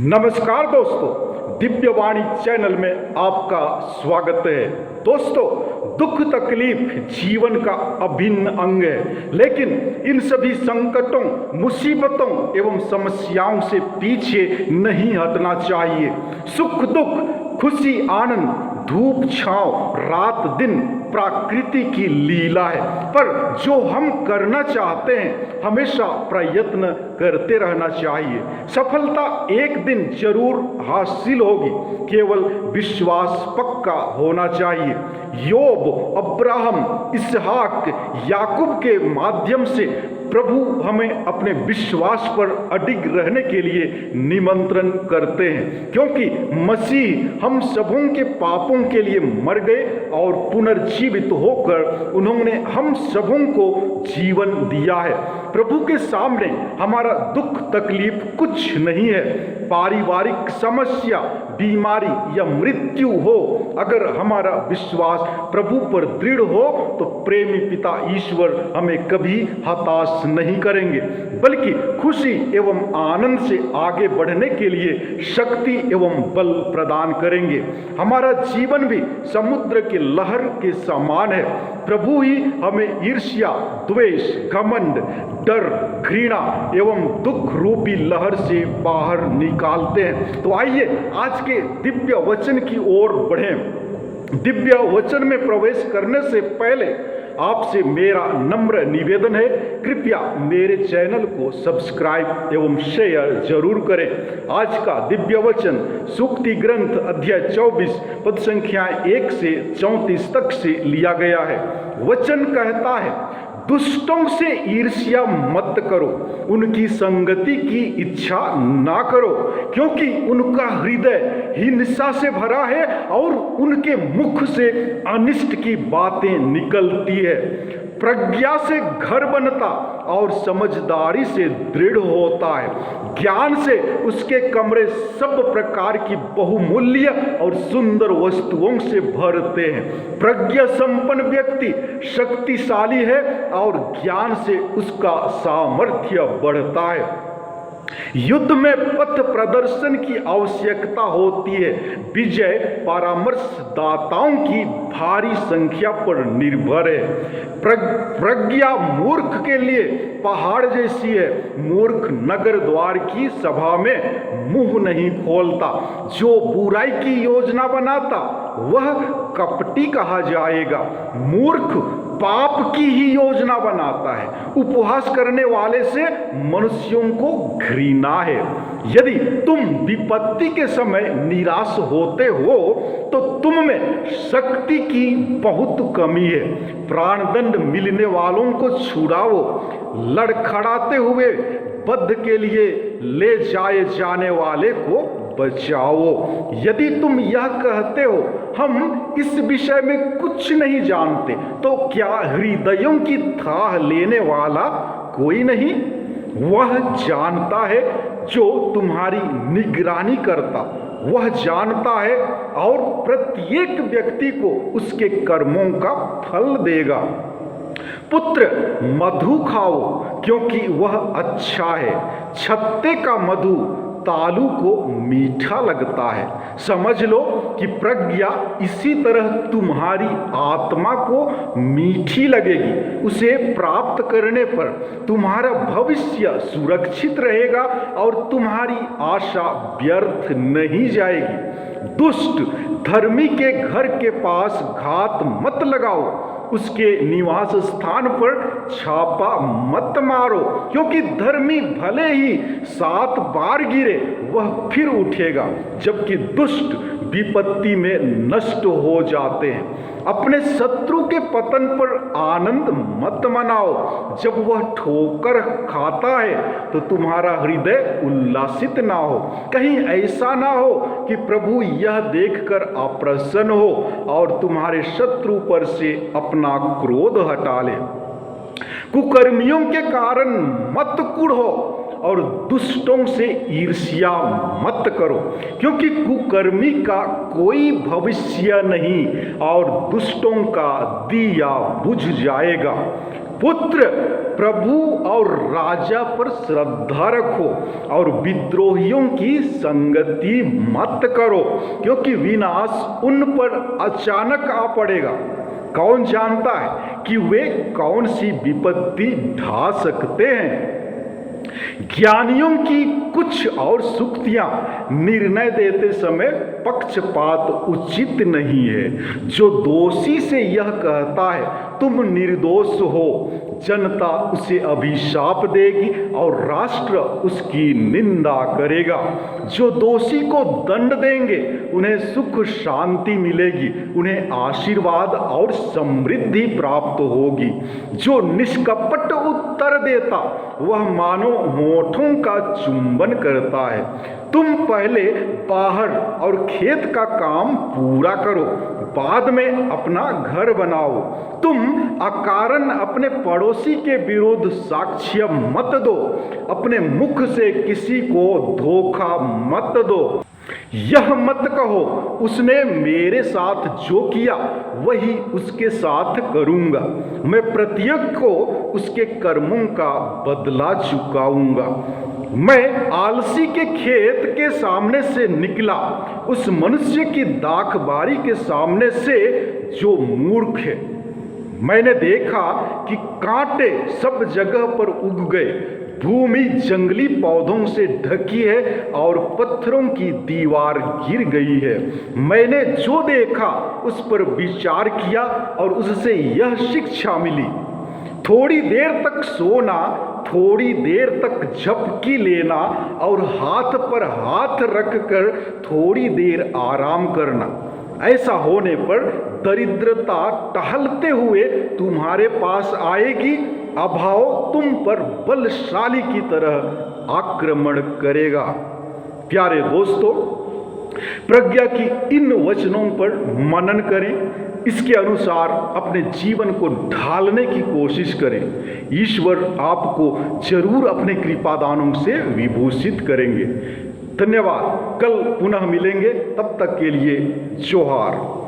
नमस्कार दोस्तों, दिव्यवाणी चैनल में आपका स्वागत है। दोस्तों, दुख तकलीफ जीवन का अभिन्न अंग है, लेकिन इन सभी संकटों, मुसीबतों एवं समस्याओं से पीछे नहीं हटना चाहिए। सुख दुख, खुशी आनंद, धूप छांव, रात दिन प्रकृति की लीला है। पर जो हम करना चाहते हैं, हमेशा प्रयत्न करते रहना चाहिए। सफलता एक दिन जरूर हासिल होगी, केवल विश्वास पक्का होना चाहिए। योब, अब्राहम, इसहाक, याकूब के माध्यम से प्रभु हमें अपने विश्वास पर अडिग रहने के लिए निमंत्रण करते हैं, क्योंकि मसीह हम सबों के पापों के लिए मर गए और पुनर्जीवित होकर उन्होंने हम सबों को जीवन दिया है। प्रभु के सामने हमारा दुख तकलीफ कुछ नहीं है। पारिवारिक समस्या, बीमारी या मृत्यु हो, अगर हमारा विश्वास प्रभु पर दृढ़ हो तो प्रेमी पिता ईश्वर हमें कभी हताश नहीं करेंगे, बल्कि खुशी एवं आनंद से आगे बढ़ने के लिए शक्ति एवं बल प्रदान करेंगे। हमारा जीवन भी समुद्र के लहर के समान है। प्रभु ही हमें ईर्ष्या, द्वेष, घमंड, डर, घृणा एवं दुख रूपी लहर से बाहर निकालते हैं। तो आइए आज के दिव्य वचन की ओर बढ़ें। दिव्य वचन में प्रवेश करने से पहले आपसे मेरा नम्र निवेदन है, कृपया मेरे चैनल को सब्सक्राइब एवं शेयर जरूर करें। आज का दिव्य वचन सूक्ति ग्रंथ अध्याय 24 पद संख्या 1 से 34 तक से लिया गया है। वचन कहता है, दुष्टों से ईर्ष्या मत करो, उनकी संगति की इच्छा ना करो, क्योंकि उनका हृदय हिंसा से भरा है और उनके मुख से अनिष्ट की बातें निकलती है। प्रज्ञा से घर बनता और समझदारी से दृढ़ होता है। ज्ञान से उसके कमरे सब प्रकार की बहुमूल्य और सुंदर वस्तुओं से भरते हैं। प्रज्ञा संपन्न व्यक्ति शक्तिशाली है और ज्ञान से उसका सामर्थ्य बढ़ता है। युद्ध में पथ प्रदर्शन की आवश्यकता होती है। विजय परामर्शदाताओं की भारी संख्या पर निर्भर है। प्रज्ञा मूर्ख के लिए पहाड़ जैसी है। मूर्ख नगर द्वार की सभा में मुंह नहीं खोलता। जो बुराई की योजना बनाता वह कपटी कहा जाएगा। मूर्ख पाप की ही योजना बनाता है। उपहास करने वाले से मनुष्यों को घृणा है। यदि तुम विपत्ति के समय निराश होते हो तो तुम में शक्ति की बहुत कमी है। प्राणदंड मिलने वालों को छुड़ाओ, लड़खड़ाते हुए बद्ध के लिए ले जाए जाने वाले को बचाओ। यदि तुम यह कहते हो हम इस विषय में कुछ नहीं जानते, तो क्या हृदयों की थाह लेने वाला कोई नहीं? वह जानता है जो तुम्हारी निगरानी करता, वह जानता है और प्रत्येक व्यक्ति को उसके कर्मों का फल देगा। पुत्र, मधु खाओ क्योंकि वह अच्छा है। छत्ते का मधु तालू को मीठा लगता है। समझ लो कि प्रज्ञा इसी तरह तुम्हारी आत्मा को मीठी लगेगी। उसे प्राप्त करने पर तुम्हारा भविष्य सुरक्षित रहेगा और तुम्हारी आशा व्यर्थ नहीं जाएगी। दुष्ट धर्मी के घर के पास घात मत लगाओ, उसके निवास स्थान पर छापा मत मारो, क्योंकि धर्मी भले ही 7 बार गिरे वह फिर उठेगा, जबकि दुष्ट विपत्ति में नष्ट हो जाते हैं। अपने शत्रु के पतन पर आनंद मत मनाओ। जब वह ठोकर खाता है तो तुम्हारा हृदय उल्लासित ना हो। कहीं ऐसा ना हो कि प्रभु यह देखकर अप्रसन्न हो और तुम्हारे शत्रु पर से अपना क्रोध हटा ले। कुकर्मियों के कारण मत कुढ़ो और दुष्टों से ईर्ष्या मत करो, क्योंकि कुकर्मी का कोई भविष्य नहीं और दुष्टों का दिया बुझ जाएगा। पुत्र, प्रभु और राजा पर श्रद्धा रखो और विद्रोहियों की संगति मत करो, क्योंकि विनाश उन पर अचानक आ पड़ेगा। कौन जानता है कि वे कौन सी विपत्ति ढा सकते हैं। ज्ञानियों की कुछ और सुक्तियां निर्णय देते समय पक्षपात उचित नहीं है। जो दोषी से यह कहता है तुम निर्दोष हो, जनता उसे अभिशाप देगी और राष्ट्र उसकी निंदा करेगा। जो दोषी को दंड देंगे उन्हें सुख शांति मिलेगी, उन्हें आशीर्वाद और समृद्धि प्राप्त होगी। जो निष्कपट उत्तर देता वह मानो होठों का चुंबन करता है। तुम पहले बाहर और खेत का काम पूरा करो, बाद में अपना घर बनाओ। तुम अकारण अपने पड़ोसी के विरुद्ध साक्ष्य मत दो, अपने मुख से किसी को धोखा मत दो। यह मत कहो उसने मेरे साथ जो किया वही उसके साथ करूंगा, मैं प्रत्येक को उसके कर्मों का बदला चुकाऊंगा। मैं आलसी के खेत के सामने से निकला, उस मनुष्य की दाखबारी के सामने से जो मूर्ख है। मैंने देखा कि कांटे सब जगह पर उग गए, भूमि जंगली पौधों से ढकी है और पत्थरों की दीवार गिर गई है। मैंने जो देखा उस पर विचार किया और उससे यह शिक्षा मिली, थोड़ी देर तक सोना, थोड़ी देर तक झपकी लेना और हाथ पर हाथ रखकर थोड़ी देर आराम करना। ऐसा होने पर दरिद्रता टहलते हुए तुम्हारे पास आएगी, अभाव तुम पर बलशाली की तरह आक्रमण करेगा। प्यारे दोस्तों, प्रज्ञा की इन वचनों पर मनन करें, इसके अनुसार अपने जीवन को ढालने की कोशिश करें। ईश्वर आपको जरूर अपने कृपादानों से विभूषित करेंगे। धन्यवाद। कल पुनः मिलेंगे, तब तक के लिए जोहार।